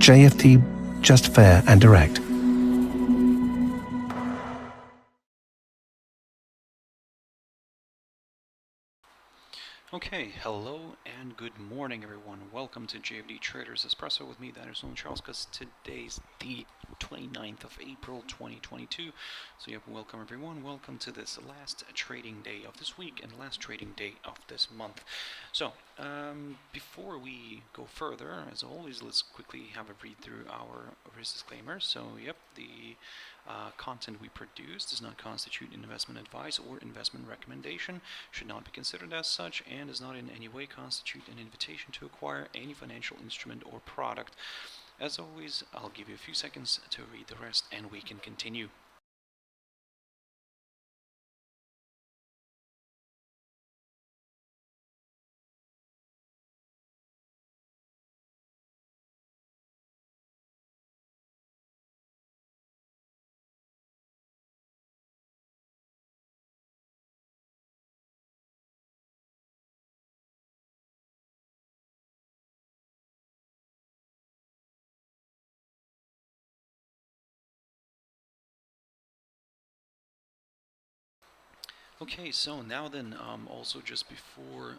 JFD, just fair and direct. Okay, hello and good morning everyone. Welcome to JFD Traders Espresso with me, Darius Anucauskas. Today's the 29th of April 2022. So yeah, welcome everyone. Welcome to this last trading day of this week and last trading day of this month. So before we go further, as always, let's quickly have a read through our risk disclaimer. So yep, the content we produce does not constitute investment advice or investment recommendation, should not be considered as such, and does not in any way constitute an invitation to acquire any financial instrument or product. As always, I'll give you a few seconds to read the rest and we can continue. Okay, so now then, also just before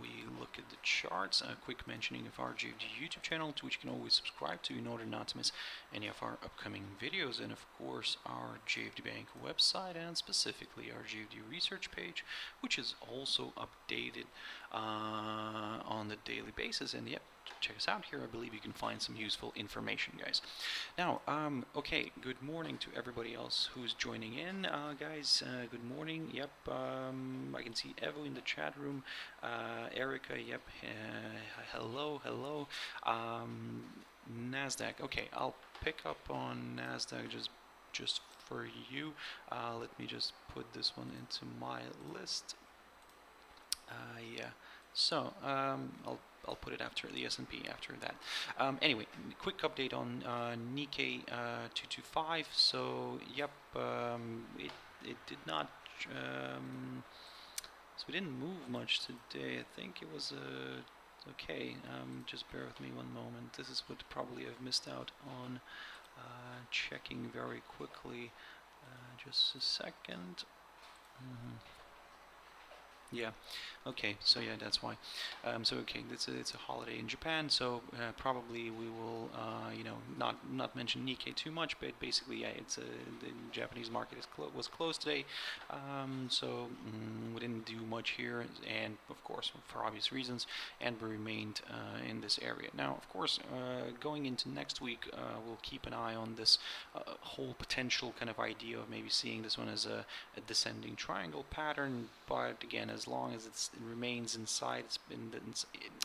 we look at the charts, a quick mentioning of our JFD YouTube channel, to which you can always subscribe to in order not to miss any of our upcoming videos, and of course our JFD Bank website, and specifically our JFD research page, which is also updated on the daily basis. And yep, check us out here. I believe you can find some useful information, guys. Now, okay, good morning to everybody else who's joining in, guys. Good morning. Yep, I can see Evo in the chat room. Erica, yep. Hello, hello. Nasdaq. Okay, I'll pick up on Nasdaq just for you. Let me just put this one into my list. Yeah. So I'll put it after the S&P after that. Anyway, quick update on Nikkei 225. So yep, it did not. So we didn't move much today. I think it was okay. Just bear with me one moment. This is what probably I've missed out on checking very quickly. Just a second. Yeah. Okay. So yeah, that's why. So okay, it's a holiday in Japan, so probably we will, you know, not mention Nikkei too much, but basically, yeah, it's the Japanese market was closed today, so we didn't do much here, and of course for obvious reasons, and we remained in this area. Now, of course, going into next week, we'll keep an eye on this whole potential kind of idea of maybe seeing this one as a descending triangle pattern, but again, as long as it remains inside,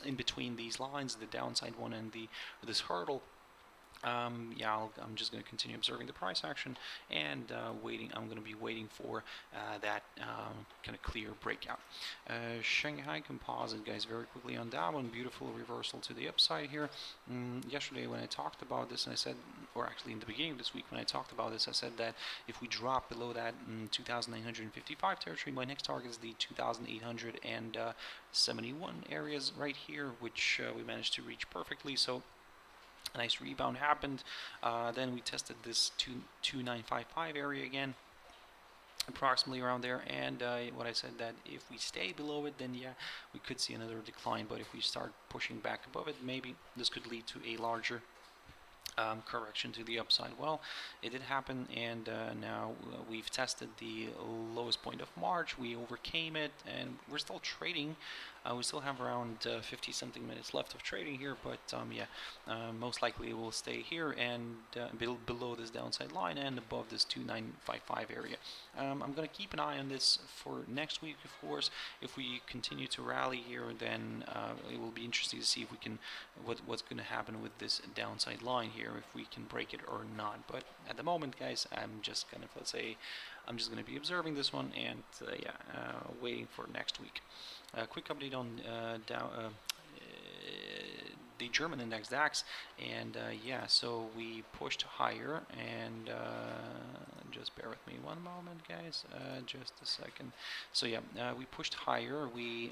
in between these lines, the downside one and this hurdle. Yeah, I'm just going to continue observing the price action and waiting. I'm going to be waiting for that kind of clear breakout. Shanghai Composite, guys, very quickly on that one. Beautiful reversal to the upside here. Yesterday when I talked about this, and I said, or actually in the beginning of this week when I talked about this, I said that if we drop below that 2,955 territory, my next target is the 2,871 areas right here, which we managed to reach perfectly. So a nice rebound happened. Then we tested this 2,955 area again, approximately around there, and what I said that if we stay below it, then yeah, we could see another decline, but if we start pushing back above it, maybe this could lead to a larger correction to the upside. Well, it did happen, and now we've tested the lowest point of March. We overcame it, and we're still trading. We still have around 50 something minutes left of trading here, but yeah, most likely it will stay here and below this downside line and above this 2,955 area. I'm going to keep an eye on this for next week, of course. If we continue to rally here, then it will be interesting to see if we can what's going to happen with this downside line here, if we can break it or not. But at the moment, guys, I'm just kind of, let's say, I'm just going to be observing this one and yeah, waiting for next week. Quick update on the German index DAX, and yeah, so we pushed higher, and just bear with me one moment, guys. Just a second. So yeah, we pushed higher. We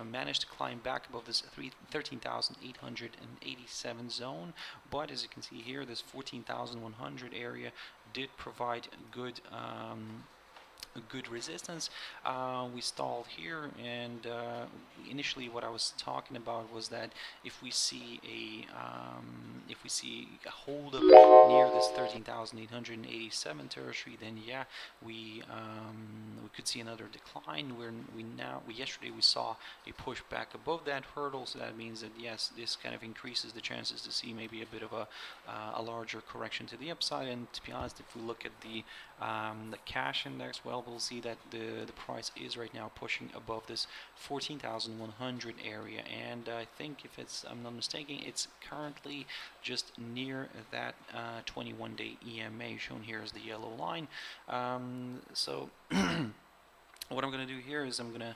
managed to climb back above this 13,887 zone, but as you can see here, this 14,100 area did provide good resistance. We stalled here, and initially what I was talking about was that if we see a hold up near this 13,887 territory, then yeah, we could see another decline. Yesterday we saw a push back above that hurdle, so that means that yes, this kind of increases the chances to see maybe a bit of a larger correction to the upside. And to be honest, if we look at the cash index, well, we'll see that the price is right now pushing above this 14,100 area, and I think if I'm not mistaken, it's currently just near that 21-day EMA shown here as the yellow line. So what I'm going to do here is I'm going to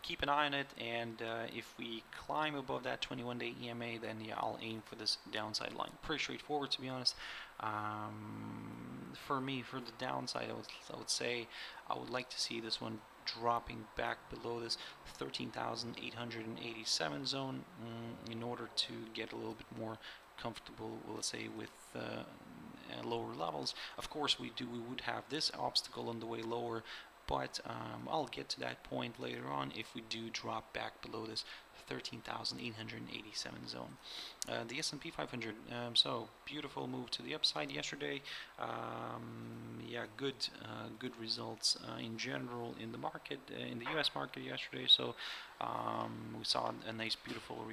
keep an eye on it, and if we climb above that 21-day EMA, then yeah, I'll aim for this downside line. Pretty straightforward, to be honest. For me, for the downside, I would say I would like to see this one dropping back below this 13,887 zone in order to get a little bit more comfortable, let's say, with lower levels. Of course, we would have this obstacle on the way lower, but I'll get to that point later on if we do drop back below this 13,887 zone. The S&P 500, so beautiful move to the upside yesterday. Yeah, good results in general in the market, in the U.S. market yesterday. So we saw a nice, beautiful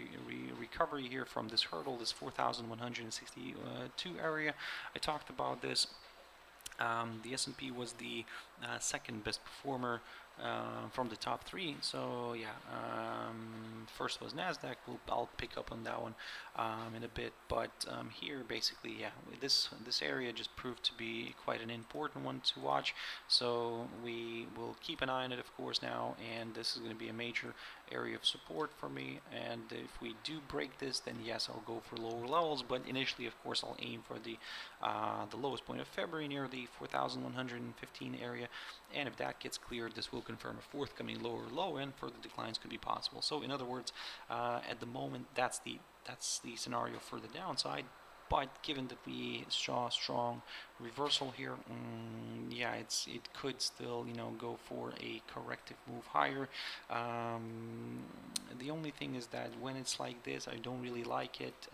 recovery here from this hurdle, this 4,162 area. I talked about this. The S&P was the second best performer from the top three. So yeah, first was Nasdaq. I'll pick up on that one in a bit. But here, basically, yeah, this area just proved to be quite an important one to watch. So we will keep an eye on it, of course, now. And this is going to be a major area of support for me. And if we do break this, then yes, I'll go for lower levels. But initially, of course, I'll aim for the lowest point of February near the 4,115 area. And if that gets cleared, this will confirm a forthcoming lower low, and further declines could be possible. So in other words, at the moment, that's the scenario for the downside. But given that we saw a strong reversal here, yeah, it could still, go for a corrective move higher. The only thing is that when it's like this, I don't really like it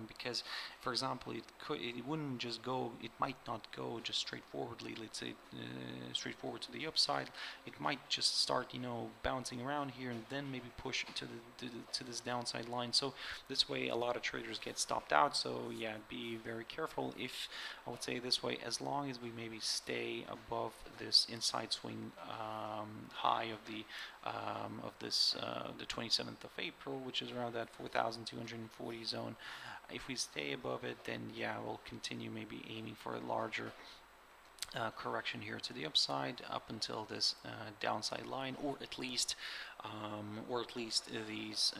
because, for example, it wouldn't just go. It might not go just straightforwardly. Let's say straightforward to the upside. It might just start, bouncing around here and then maybe push to this downside line. So this way, a lot of traders get stopped out. So yeah, be very careful. If I would say this way, as long as we maybe stay above this inside swing high of the the 27th of April, which is around that 4,240 zone. If we stay above it, then yeah, we'll continue maybe aiming for a larger correction here to the upside up until this downside line, or at least these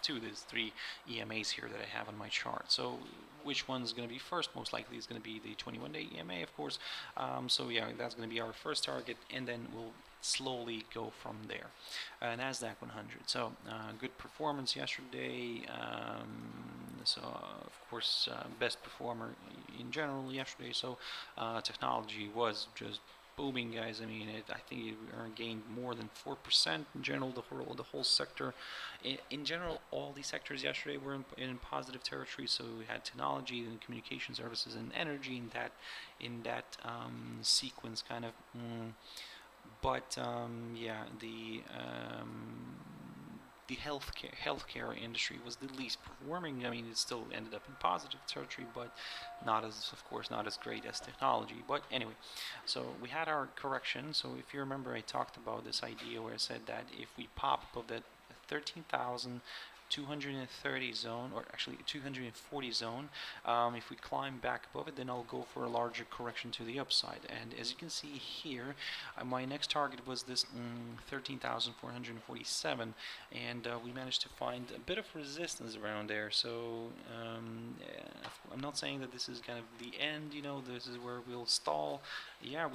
these three EMAs here that I have on my chart. So which one's going to be first? Most likely is going to be the 21-day EMA, of course. So yeah, that's going to be our first target, and then we'll slowly go from there. Nasdaq 100. So good performance yesterday. So of course, best performer in general yesterday. So technology was just booming, guys. I mean, I think it gained more than 4% in general. The whole sector, in general, all these sectors yesterday were in positive territory. So we had technology and communication services and energy in that sequence, kind of. But yeah, the healthcare industry was the least performing. I mean, it still ended up in positive territory, but not as great as technology. But anyway, so we had our correction. So if you remember, I talked about this idea where I said that if we pop above that 13,000 230 zone, or actually 240 zone. If we climb back above it, then I'll go for a larger correction to the upside. And as you can see here, my next target was this 13,447, and we managed to find a bit of resistance around there. So I'm not saying that this is kind of the end, you know, this is where we'll stall. Yeah,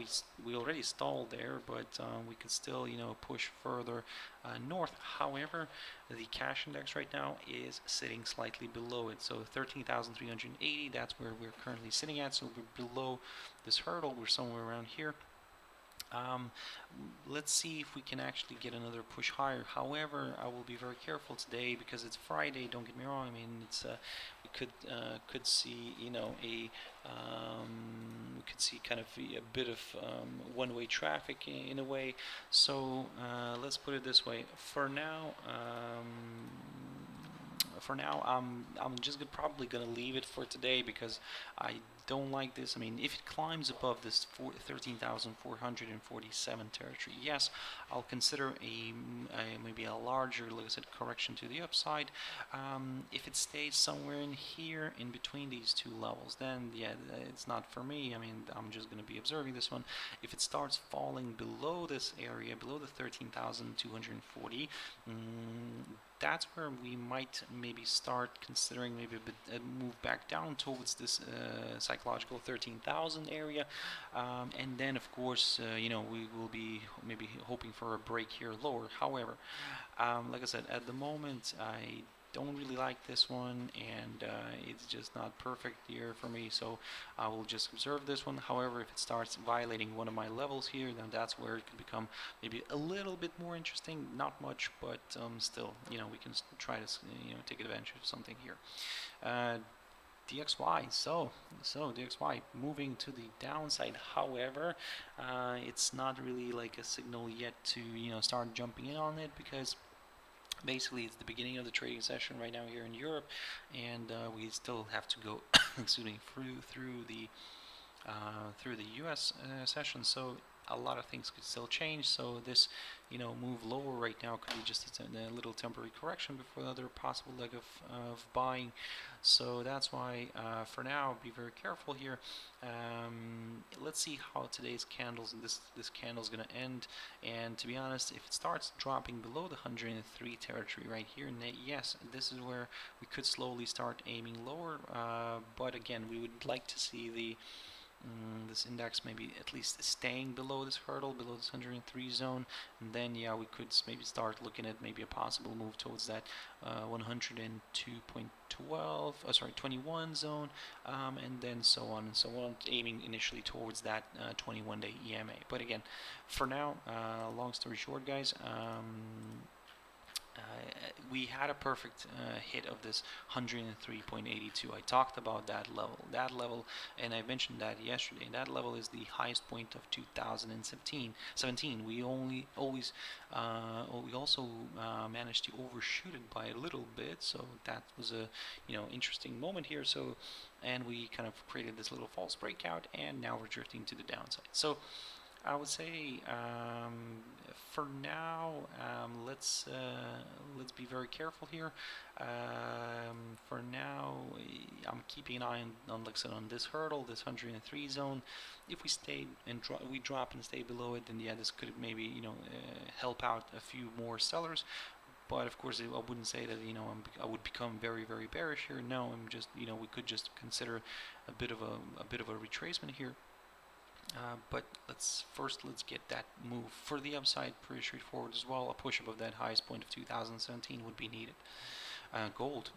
we already stalled there, but we could still, you know, push further north. However, the cash index right now is sitting slightly below it, so 13,380, that's where we're currently sitting at. So we're below this hurdle, we're somewhere around here. Let's see if we can actually get another push higher. However, I will be very careful today because it's Friday. Don't get me wrong. I mean, it's we could see, you know, we could see kind of a bit of one-way traffic in a way. So let's put it this way. For now, I'm just probably gonna leave it for today because I don't like this. I mean, if it climbs above this 13,447 territory, yes, I'll consider maybe a larger, like I said, correction to the upside. If it stays somewhere in here, in between these two levels, then yeah, it's not for me. I mean, I'm just going to be observing this one. If it starts falling below this area, below the 13,240, that's where we might maybe start considering maybe a move back down towards this psychological 13,000 area, and then of course you know, we will be maybe hoping for a break here lower. However, like I said, at the moment I don't really like this one, and it's just not perfect here for me, so I will just observe this one. However, if it starts violating one of my levels here, then that's where it could become maybe a little bit more interesting. Not much, but still, you know, we can try to, you know, take advantage of something here. DXY, so DXY moving to the downside. However, it's not really like a signal yet to, you know, start jumping in on it, because basically it's the beginning of the trading session right now here in Europe, and we still have to go excuse me, through the US session. So a lot of things could still change. So this, you know, move lower right now could be just a little temporary correction before another possible leg of buying. So that's why for now, be very careful here. Let's see how today's candles and this candle is going to end. And to be honest, if it starts dropping below the 103 territory right here, yes, this is where we could slowly start aiming lower. But again, we would like to see this index maybe at least staying below this hurdle, below this 103 zone, and then yeah, we could maybe start looking at maybe a possible move towards that 21 zone, and then so on and so on, aiming initially towards that 21-day EMA. But again, for now, long story short, guys, we had a perfect hit of this 103.82. I talked about that level, and I mentioned that yesterday. And that level is the highest point of 2017. We also managed to overshoot it by a little bit, so that was a, you know, interesting moment here. So, and we kind of created this little false breakout, and now we're drifting to the downside. So I would say for now, let's be very careful here. For now, I'm keeping an eye on like I said, on this hurdle, this 103 zone. If we stay and we drop and stay below it, then yeah, this could maybe, you know, help out a few more sellers. But of course, I wouldn't say that, you know, I would become very, very bearish here. No, I'm just, you know, we could just consider a bit of a retracement here. But let's get that move for the upside pretty straightforward as well. A push above that highest point of 2017 would be needed. Gold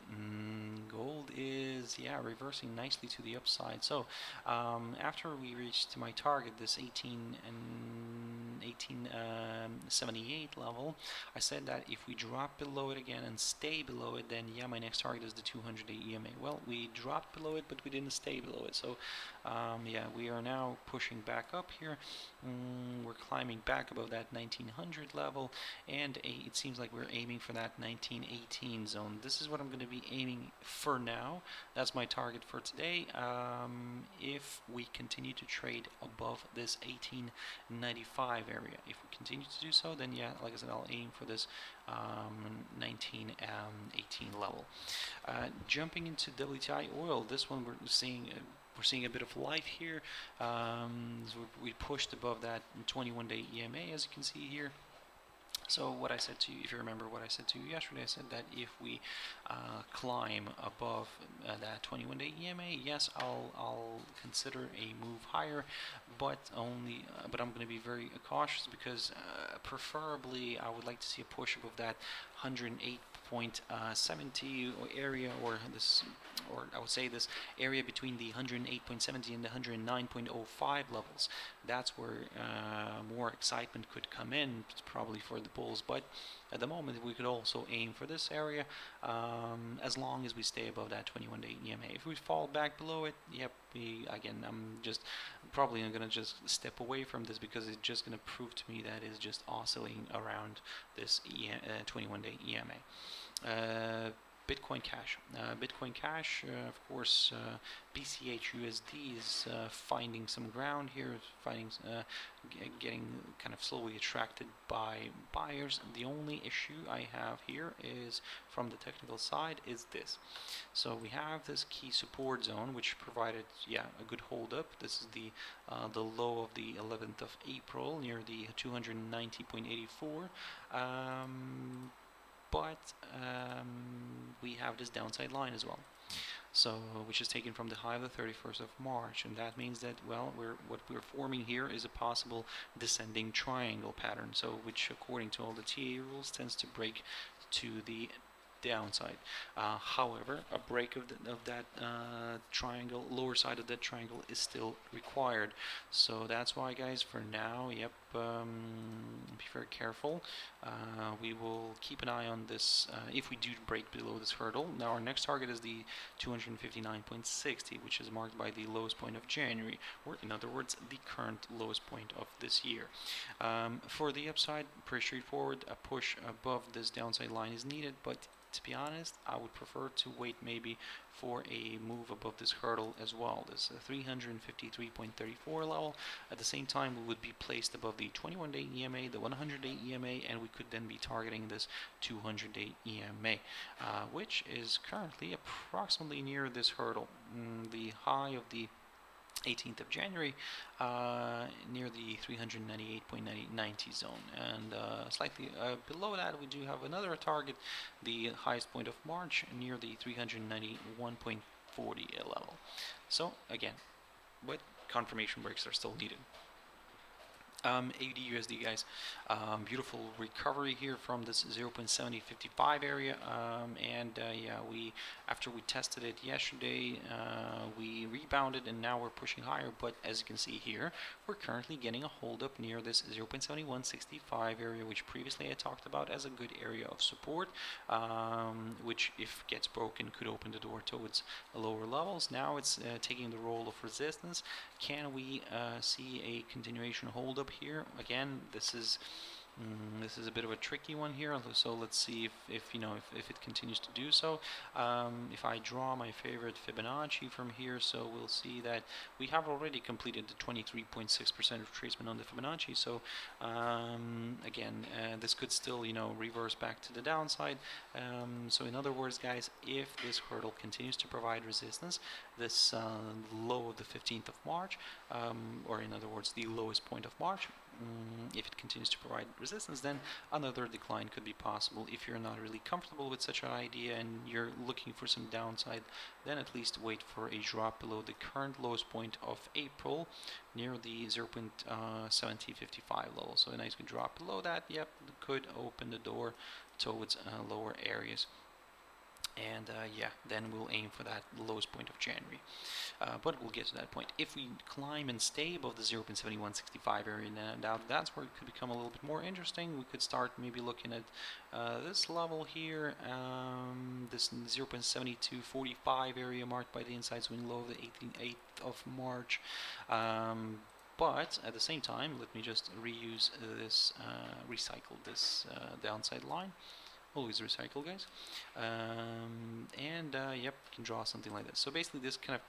is, yeah, reversing nicely to the upside. So after we reached my target, this 1878 level, I said that if we drop below it again and stay below it, then yeah, my next target is the 200-day EMA. Well, we dropped below it, but we didn't stay below it. So Yeah, we are now pushing back up here. We're climbing back above that 1900 level, and it seems like we're aiming for that 1918 zone. This is what I'm going to be aiming for now. That's my target for today. If we continue to trade above this 1895 area, if we continue to do so, then yeah, like I said, I'll aim for this 1918 level. Jumping into WTI oil, this one we're seeing a bit of life here. So we pushed above that 21-day EMA, as you can see here. So what I said to you, if you remember what I said to you yesterday, I said that if we climb above that 21-day EMA, yes, I'll consider a move higher, but only. But I'm going to be very cautious because preferably I would like to see a push above that 108.70 area, or I would say this area between the 108.70 and the 109.05 levels. That's where more excitement could come in, probably for the bulls. But at the moment, we could also aim for this area, as long as we stay above that 21-day EMA. If we fall back below it, yep, I'm just probably going to just step away from this, because it's just going to prove to me that it's just oscillating around this 21-day EMA. Bitcoin Cash. Bitcoin Cash, of course, BCH USD is finding some ground here, getting kind of slowly attracted by buyers. The only issue I have here is, from the technical side, is this. So we have this key support zone, which provided, yeah, a good hold up. This is the low of the 11th of April near the 290.84. But we have this downside line as well, so which is taken from the high of the 31st of March, and that means that, well, what we're forming here is a possible descending triangle pattern, so which, according to all the TA rules, tends to break to the downside. However, a break of that triangle, lower side of that triangle, is still required. So that's why, guys, for now, yep, be very careful. We will keep an eye on this if we do break below this hurdle. Now our next target is the 259.60, which is marked by the lowest point of January, or in other words, the current lowest point of this year. For the upside, pretty straightforward. A push above this downside line is needed, but to be honest, I would prefer to wait maybe for a move above this hurdle as well, this 353.34 level. At the same time, we would be placed above the 21-day EMA, the 100-day EMA, and we could then be targeting this 200-day EMA, which is currently approximately near this hurdle. The high of the 18th of January, near the 398.90 zone, and slightly below that we do have another target, the highest point of March, near the 391.40 level. So again, but confirmation breaks are still needed. Aed Usd, guys, beautiful recovery here from this 0.7055 area, and yeah, after we tested it yesterday, we rebounded, and now we're pushing higher. But as you can see here, we're currently getting a hold up near this 0.7165 area, which previously I talked about as a good area of support, which, if gets broken, could open the door towards lower levels. Now it's taking the role of resistance. Can we see a continuation hold up here? Again, this is a bit of a tricky one here, so let's see if it continues to do so. If I draw my favorite Fibonacci from here, so we'll see that we have already completed the 23.6% retracement on the Fibonacci. So again, this could still reverse back to the downside. So in other words, guys, if this hurdle continues to provide resistance, this low of the 15th of March, or in other words, the lowest point of March, if it continues to provide resistance, then another decline could be possible. If you're not really comfortable with such an idea and you're looking for some downside, then at least wait for a drop below the current lowest point of April, near the 0.7055 level. So a nice good drop below that, yep, could open the door towards lower areas. And yeah, then we'll aim for that lowest point of January. But we'll get to that point. If we climb and stay above the 0.7165 area, now that's where it could become a little bit more interesting. We could start maybe looking at this level here, this 0.7245 area marked by the inside swing low of the 8th of March. But at the same time, let me just reuse this, recycle this downside line. Always recycle, guys. Yep, you can draw something like this. So basically this kind of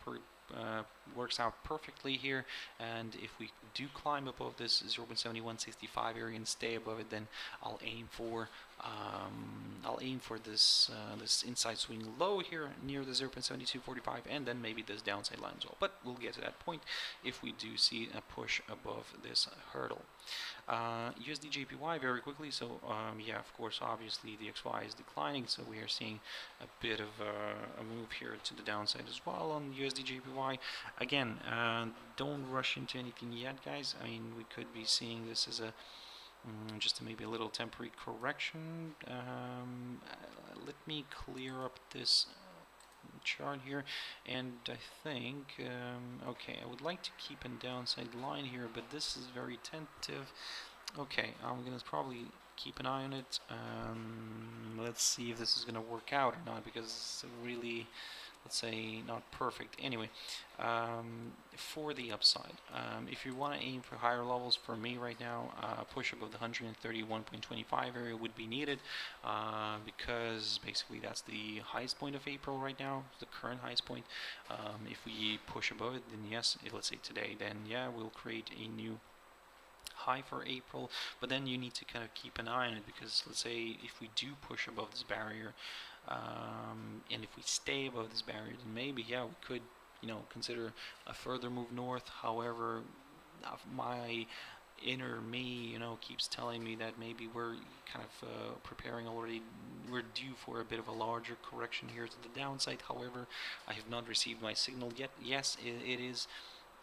works out perfectly here, and if we do climb above this 0.7165 area and stay above it, then I'll aim for this this inside swing low here near the 0.7245, and then maybe this downside line as well. But we'll get to that point if we do see a push above this hurdle. USD JPY very quickly. So yeah, of course, obviously the XY is declining, so we are seeing a bit of a move here to the downside as well on USD JPY. Again, don't rush into anything yet, guys. I mean, we could be seeing this as a just maybe a little temporary correction. Let me clear up this chart here, and I think okay, I would like to keep a downside line here, but this is very tentative. Okay, I'm gonna probably keep an eye on it. Let's see if this is gonna work out or not, because it's really, let's say, not perfect. Anyway, for the upside, if you want to aim for higher levels, for me right now, push above the 131.25 area would be needed, because basically that's the highest point of April right now, the current highest point. If we push above it, then yes, let's say today, then yeah, we'll create a new high for April. But then you need to kind of keep an eye on it, because let's say if we do push above this barrier, and if we stay above this barrier, then maybe yeah, we could, you know, consider a further move north. However, my inner me, you know, keeps telling me that maybe we're kind of preparing already, we're due for a bit of a larger correction here to the downside. However, I have not received my signal yet. Yes, it is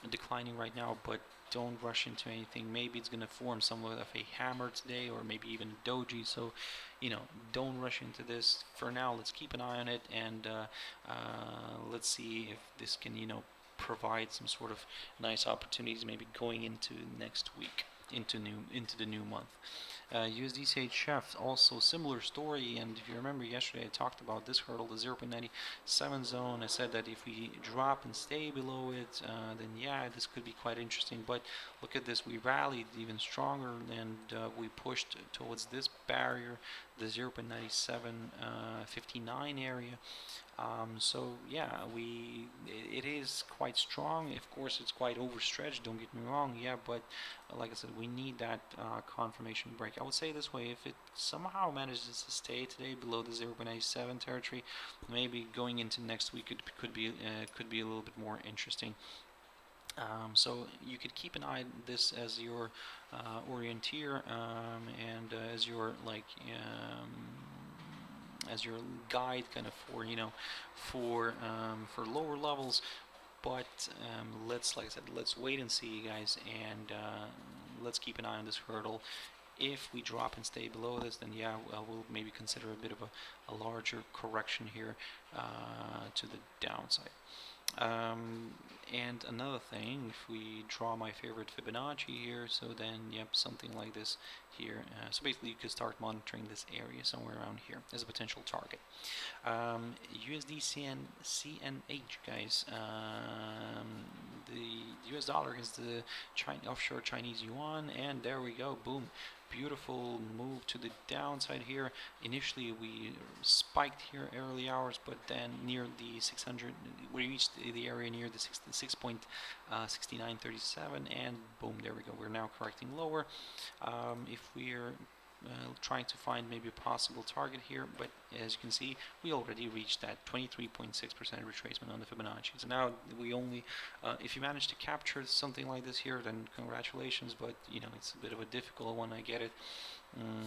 declining right now, but don't rush into anything. Maybe it's going to form somewhat of a hammer today, or maybe even a doji. So, you know, don't rush into this. For now, let's keep an eye on it, and let's see if this can, you know, provide some sort of nice opportunities, maybe going into next week, into the new month. USD chef, also similar story, and if you remember yesterday I talked about this hurdle, the 0.97 zone. I said that if we drop and stay below it, then yeah, this could be quite interesting. But look at this, we rallied even stronger, and we pushed towards this barrier, the 0.9759 area. So yeah, it is quite strong. Of course, it's quite overstretched, don't get me wrong, yeah, but like I said, we need that confirmation break. I would say this way: if it somehow manages to stay today below the 0.97 territory, maybe going into next week it could be a little bit more interesting. So you could keep an eye on this as your orienteer, and as your as your guide, kind of, for, you know, for lower levels. But let's, like I said, let's wait and see, guys, and let's keep an eye on this hurdle. If we drop and stay below this, then yeah, we'll maybe consider a bit of a larger correction here to the downside. And another thing, if we draw my favorite Fibonacci here, so then yep, something like this here. So basically you could start monitoring this area somewhere around here as a potential target. USD CNH, guys. The US dollar is the offshore Chinese yuan, and there we go, boom. Beautiful move to the downside here. Initially we spiked here early hours, but then near the 600 we reached the area near the 6.6937, and boom, there we go, we're now correcting lower. If we're trying to find maybe a possible target here, but as you can see, we already reached that 23.6% retracement on the Fibonacci. So now we only, if you manage to capture something like this here, then congratulations, but you know, it's a bit of a difficult one, I get it.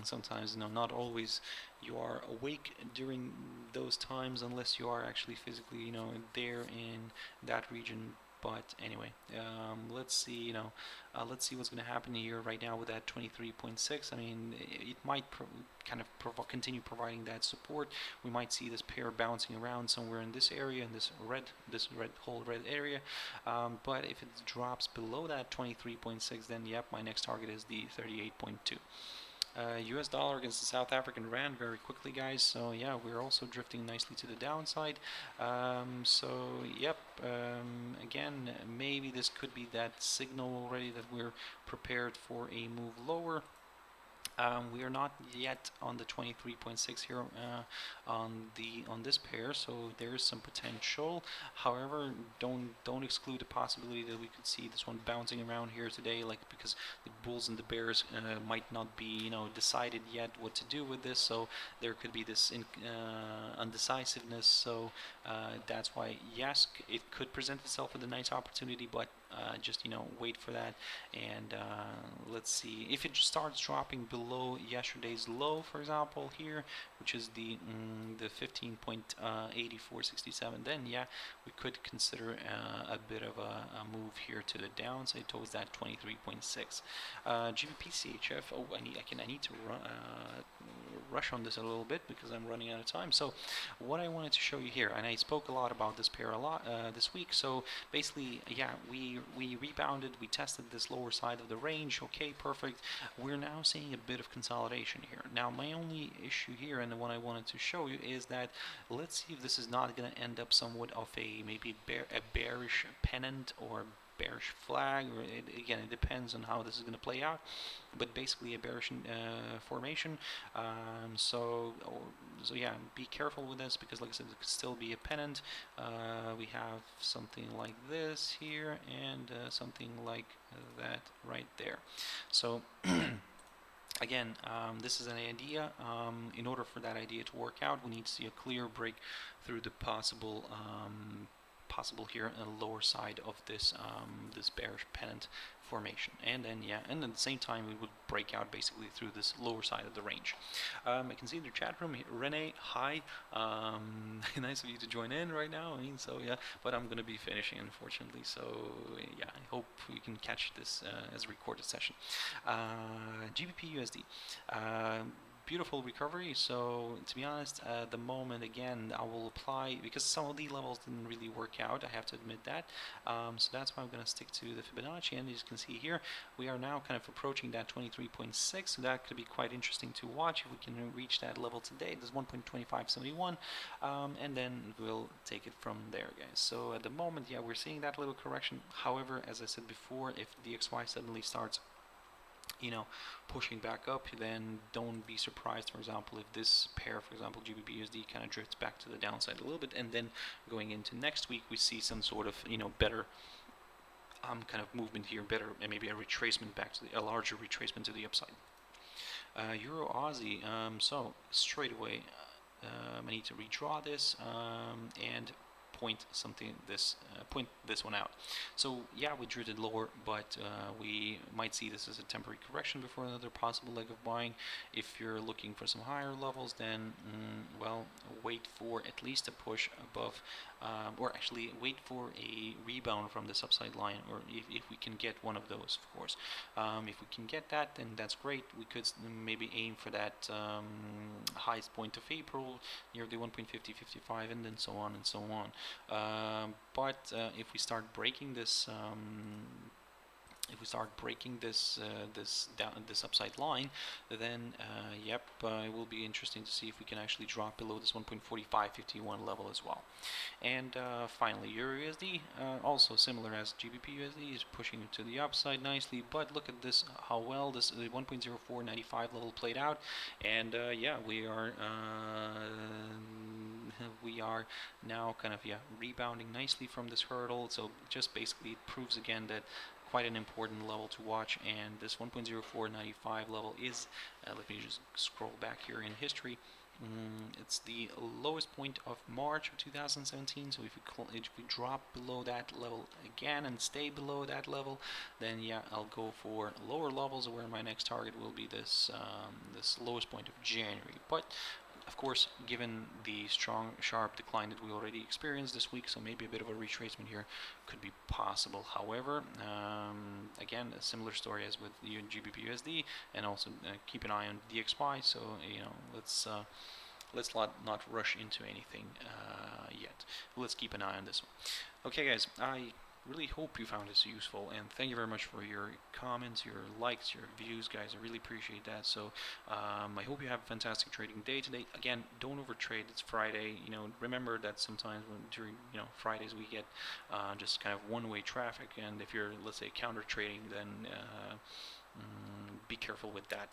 Sometimes, you know, not always you are awake during those times, unless you are actually physically, you know, there in that region But anyway, let's see. Let's see what's going to happen here right now with that 23.6. I mean, it might continue providing that support. We might see this pair bouncing around somewhere in this area, in this whole red area. But if it drops below that 23.6, then yep, my next target is the 38.2. US dollar against the South African rand very quickly, guys. So yeah, we're also drifting nicely to the downside. So yep, again, maybe this could be that signal already that we're prepared for a move lower. We are not yet on the 23.6 here on this pair, so there's some potential. However, don't exclude the possibility that we could see this one bouncing around here today, like because the bulls and the bears might not be decided yet what to do with this. So there could be this undecisiveness. So that's why yes, it could present itself with a nice opportunity, but just wait for that, and let's see if it starts dropping below yesterday's low, for example here, which is the 15.8467. Then yeah, we could consider a bit of a move here to the downside towards that 23.6. GBP CHF. Oh, I need to rush on this a little bit because I'm running out of time. So what I wanted to show you here, and I spoke a lot about this pair a lot this week. So basically, yeah, we rebounded, we tested this lower side of the range. Okay, perfect. We're now seeing a bit of consolidation here. Now my only issue here, and the one I wanted to show you, is that let's see if this is not going to end up somewhat of a maybe a bearish pennant or bearish flag, or again, it depends on how this is going to play out, but basically a bearish formation. So yeah, be careful with this, because like I said, it could still be a pennant. We have something like this here, and something like that right there. So again, this is an idea. In order for that idea to work out, we need to see a clear break through the possible here on the lower side of this this bearish pennant formation, and then yeah, and at the same time we would break out basically through this lower side of the range. I can see in the chat room, Renee, hi, nice of you to join in right now. I mean, so yeah, but I'm gonna be finishing, unfortunately, so yeah, I hope we can catch this as a recorded session. GBP USD. Beautiful recovery. So to be honest, at the moment, again, I will apply, because some of the levels didn't really work out, I have to admit that. So that's why I'm going to stick to the Fibonacci, and as you can see here, we are now kind of approaching that 23.6, so that could be quite interesting to watch if we can reach that level today. There's 1.2571, and then we'll take it from there, guys. So at the moment, yeah, we're seeing that little correction. However, as I said before, if DXY suddenly starts pushing back up, then don't be surprised, for example, if this pair, for example, GBP USD, kind of drifts back to the downside a little bit, and then going into next week, we see some sort of, better kind of movement here, better, and maybe a retracement back to a larger retracement to the upside. EURUSD, so straight away, I need to redraw this, and point this one out. So yeah, we drifted lower, but we might see this as a temporary correction before another possible leg of buying. If you're looking for some higher levels, then well, wait for at least a push above, or actually wait for a rebound from this upside line, or if we can get one of those, of course. If we can get that, then that's great. We could maybe aim for that highest point of April near the 1.5055, and then so on and so on. But if we start breaking this, this upside line, then yep, it will be interesting to see if we can actually drop below this 1.4551 level as well. And finally, EURUSD, also similar as GBP USD, is pushing to the upside nicely. But look at this, how well this 1.0495 level played out, and yeah, we are now kind of rebounding nicely from this hurdle. So just basically it proves again that quite an important level to watch, and this 1.0495 level is, let me just scroll back here in history, it's the lowest point of March of 2017. So if we drop below that level again and stay below that level, then yeah, I'll go for lower levels, where my next target will be this this lowest point of January. But Of course, given the strong, sharp decline that we already experienced this week, so maybe a bit of a retracement here could be possible. However, again, a similar story as with GBP USD, and also keep an eye on DXY. So let's not rush into anything yet. Let's keep an eye on this one. Okay, guys, I really hope you found this useful, and thank you very much for your comments, your likes, your views, guys. I really appreciate that. So I hope you have a fantastic trading day today. Again, don't overtrade. It's Friday. Remember that sometimes during Fridays we get just kind of one-way traffic, and if you're, let's say, counter trading, then be careful with that.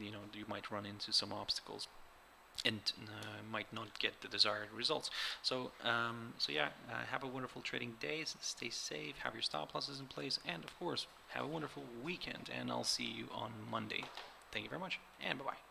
You might run into some obstacles and might not get the desired results. So yeah, have a wonderful trading day, stay safe, have your stop losses in place, and of course have a wonderful weekend, and I'll see you on Monday. Thank you very much, and bye-bye.